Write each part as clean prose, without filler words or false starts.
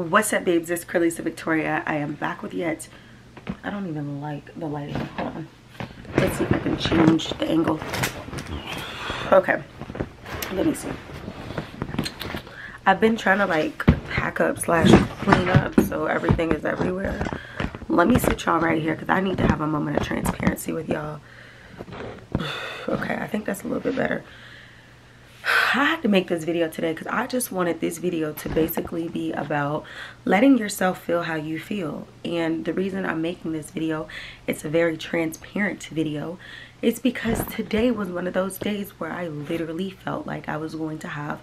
What's up, babes? It's Carlisa Victoria. I am back with yet. I don't even like the lighting. Hold on. Let's see if I can change the angle. Okay. Let me see. I've been trying to like pack up / clean up so everything is everywhere. Let me sit y'all right here because I need to have a moment of transparency with y'all. Okay, I think that's a little bit better. I had to make this video today because I just wanted this video to basically be about letting yourself feel how you feel. And the reason I'm making this video, it's a very transparent video, it's because today was one of those days where I literally felt like I was going to have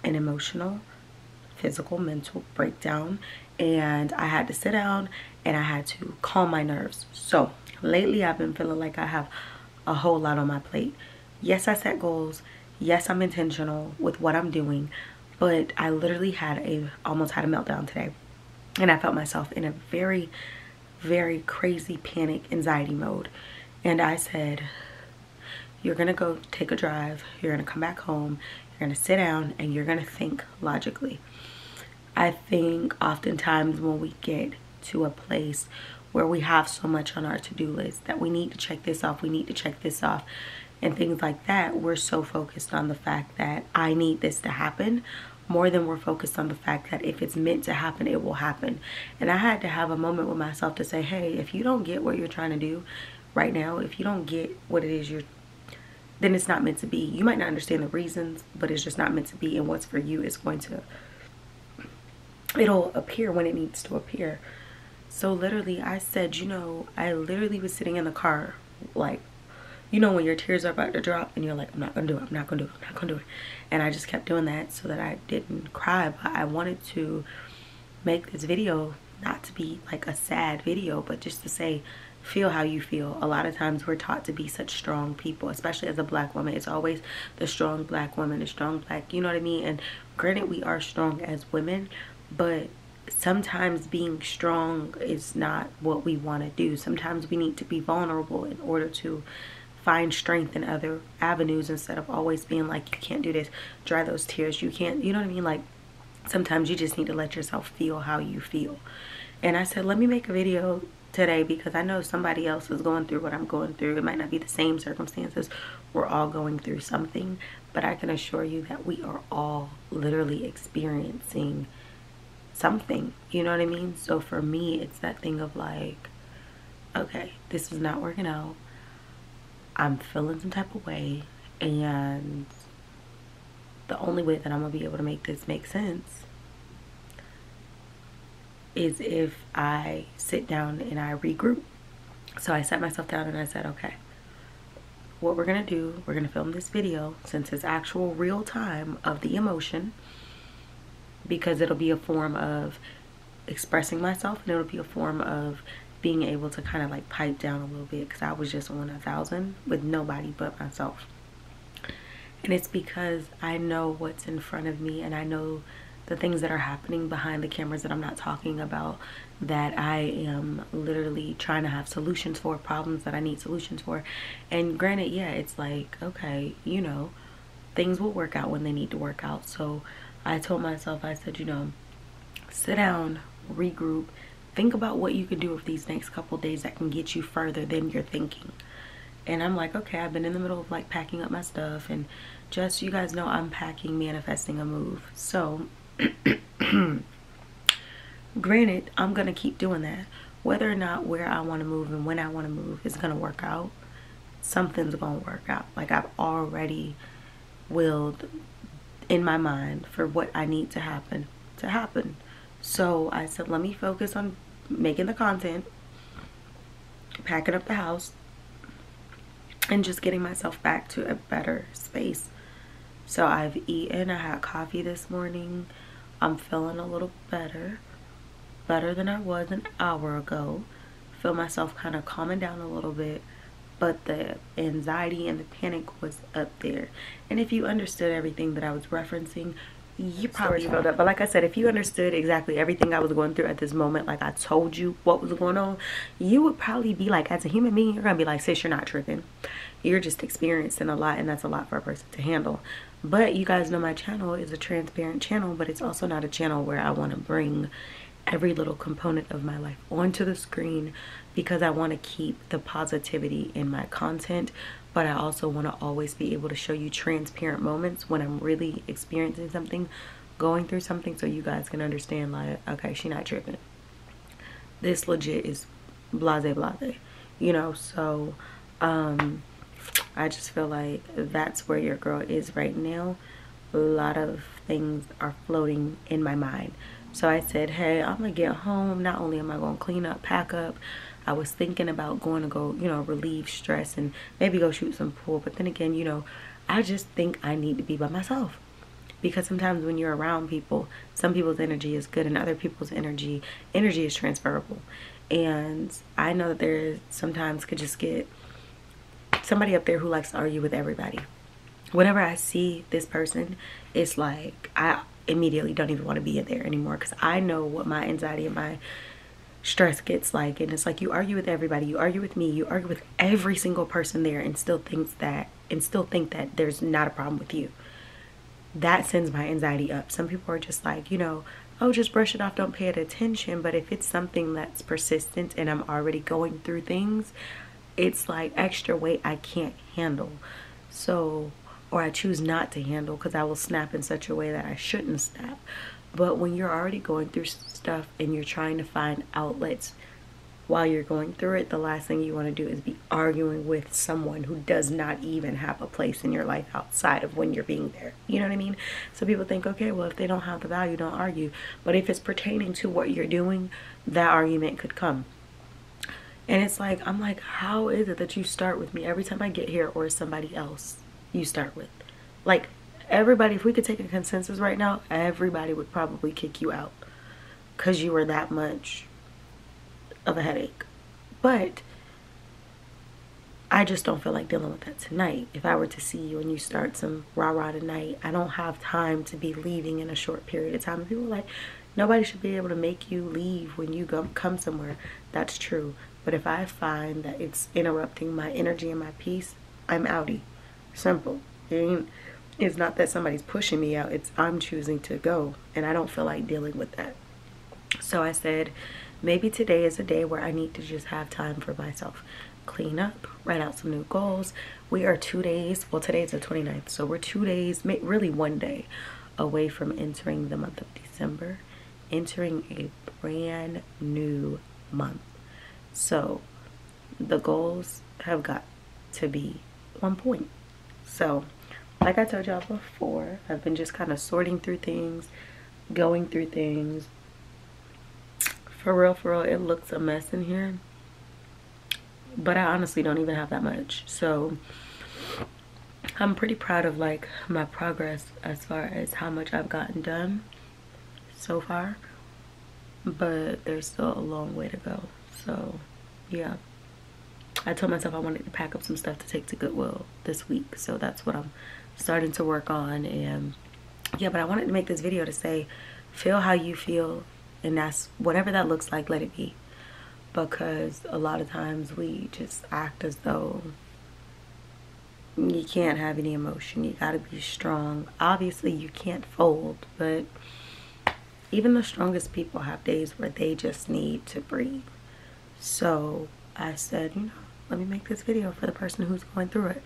an emotional, physical, mental breakdown, and I had to sit down and I had to calm my nerves. So lately I've been feeling like I have a whole lot on my plate. Yes, I set goals. Yes, I'm intentional with what I'm doing, but I literally almost had a meltdown today. And I felt myself in a very, very crazy panic, anxiety mode. And I said, you're gonna go take a drive, you're gonna come back home, you're gonna sit down, and you're gonna think logically. I think oftentimes when we get to a place where we have so much on our to-do list that we need to check this off, we need to check this off, and things like that, we're so focused on the fact that I need this to happen more than we're focused on the fact that if it's meant to happen, it will happen. And I had to have a moment with myself to say, hey, if you don't get what you're trying to do right now, if you don't get what it is then it's not meant to be. You might not understand the reasons, but it's just not meant to be, and what's for you is it'll appear when it needs to appear. So literally I said, I literally was sitting in the car, like, when your tears are about to drop and you're like, I'm not gonna do it, I'm not gonna do it, I'm not gonna do it. And I just kept doing that so that I didn't cry. But I wanted to make this video not to be like a sad video, but just to say, feel how you feel. A lot of times we're taught to be such strong people, especially as a black woman. It's always the strong black woman, the strong black, you know what I mean? And granted, we are strong as women, but sometimes being strong is not what we want to do. Sometimes we need to be vulnerable in order to find strength in other avenues, instead of always being like, you can't do this, dry those tears, you can't, you know what I mean? Like, sometimes you just need to let yourself feel how you feel. And I said, let me make a video today because I know somebody else is going through what I'm going through. It might not be the same circumstances. We're all going through something, but I can assure you that we are all literally experiencing something, you know what I mean? So for me, it's that thing of like, okay, this is not working out. I'm feeling some type of way, and the only way that I'm gonna be able to make this make sense is if I sit down and I regroup. So I sat myself down and I said, okay, what we're gonna do, we're gonna film this video since it's actual real time of the emotion, because it'll be a form of expressing myself, and it'll be a form of being able to kind of like pipe down a little bit, because I was just on 1,000 with nobody but myself. And it's because I know what's in front of me, and I know the things that are happening behind the cameras that I'm not talking about, that I am literally trying to have solutions for, problems that I need solutions for. And granted, yeah, it's like, okay, things will work out when they need to work out. So I told myself, I said, sit down, regroup, think about what you can do with these next couple days that can get you further than you're thinking. And I'm like, okay, I've been in the middle of like packing up my stuff, and just, you guys know I'm packing, manifesting a move. So granted, I'm gonna keep doing that. Whether or not where I want to move and when I want to move is gonna work out, something's gonna work out. Like, I've already willed in my mind for what I need to happen. So I said, let me focus on making the content, packing up the house, and just getting myself back to a better space. So I've eaten, I had coffee this morning. I'm feeling a little better than I was an hour ago. Feel myself kind of calming down a little bit, but the anxiety and the panic was up there. And if you understood everything that I was referencing, you probably filled up. But like I said, if you understood exactly everything I was going through at this moment, like I told you what was going on, you would probably be like, as a human being, you're gonna be like, sis, you're not tripping, you're just experiencing a lot, and that's a lot for a person to handle. But you guys know my channel is a transparent channel, but it's also not a channel where I want to bring every little component of my life onto the screen, because I want to keep the positivity in my content, but I also want to always be able to show you transparent moments when I'm really experiencing something, going through something, so you guys can understand, like, okay, she not tripping, this legit is blase blase, you know. So I just feel like that's where your girl is right now. A lot of things are floating in my mind. So I said, hey, I'm gonna get home. Not only am I gonna clean up, pack up, I was thinking about going to go, you know, relieve stress and maybe go shoot some pool. But then again, you know, I just think I need to be by myself, because sometimes when you're around people, some people's energy is good and other people's energy is transferable. And I know that there sometimes could just get somebody up there who likes to argue with everybody. Whenever I see this person, it's like I immediately don't even want to be in there anymore, because I know what my anxiety and my stress gets like. And it's like, you argue with everybody, you argue with me, you argue with every single person there, and still think that there's not a problem with you. That sends my anxiety up. Some people are just like, you know, oh, just brush it off, don't pay it attention. But if it's something that's persistent and I'm already going through things, it's like extra weight I can't handle. So, or I choose not to handle, because I will snap in such a way that I shouldn't snap. But when you're already going through stuff and you're trying to find outlets while you're going through it, the last thing you want to do is be arguing with someone who does not even have a place in your life outside of when you're being there. You know what I mean? So people think, okay, well, if they don't have the value, don't argue. But if it's pertaining to what you're doing, that argument could come. And it's like, I'm like, how is it that you start with me every time I get here, or somebody else you start with? Like, everybody, if we could take a consensus right now, everybody would probably kick you out because you were that much of a headache. But I just don't feel like dealing with that tonight. If I were to see you and you start some rah-rah tonight, I don't have time to be leaving in a short period of time. And people are like, nobody should be able to make you leave when you come somewhere. That's true. But if I find that it's interrupting my energy and my peace, I'm outie. Simple. It's not that somebody's pushing me out. It's I'm choosing to go, and I don't feel like dealing with that. So I said, maybe today is a day where I need to just have time for myself. Clean up, write out some new goals. We are 2 days, well, today's the 29th, so we're 2 days, really 1 day away from entering the month of December, entering a brand new month. So the goals have got to be on point. So like I told y'all before, I've been just kind of sorting through things, going through things. For real, it looks a mess in here, but I honestly don't even have that much. So I'm pretty proud of like my progress as far as how much I've gotten done so far, but there's still a long way to go. So yeah, I told myself I wanted to pack up some stuff to take to Goodwill this week, so that's what I'm starting to work on. And yeah, but I wanted to make this video to say, feel how you feel, and that's whatever that looks like, let it be. Because a lot of times we just act as though you can't have any emotion, you gotta be strong. Obviously you can't fold, but even the strongest people have days where they just need to breathe. So I said, you know, let me make this video for the person who's going through it.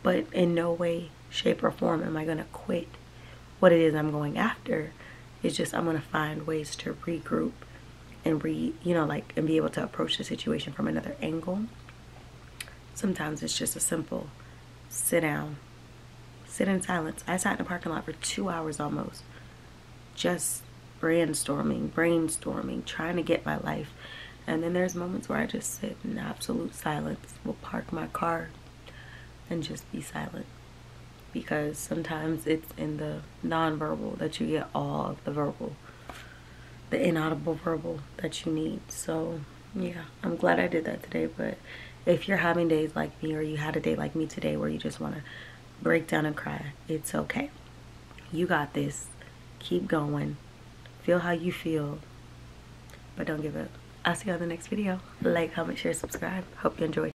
But in no way, shape, or form am I gonna quit what it is I'm going after. It's just I'm gonna find ways to regroup and and be able to approach the situation from another angle. Sometimes it's just a simple sit down, sit in silence. I sat in a parking lot for 2 hours almost, just brainstorming, trying to get my life. And then there's moments where I just sit in absolute silence. Will park my car and just be silent, because sometimes it's in the non-verbal that you get all of the verbal, the inaudible verbal that you need. So yeah, I'm glad I did that today. But if you're having days like me, or you had a day like me today where you just want to break down and cry, it's okay. You got this. Keep going. Feel how you feel, but don't give up. I'll see you on the next video. Like, comment, share, subscribe. Hope you enjoyed.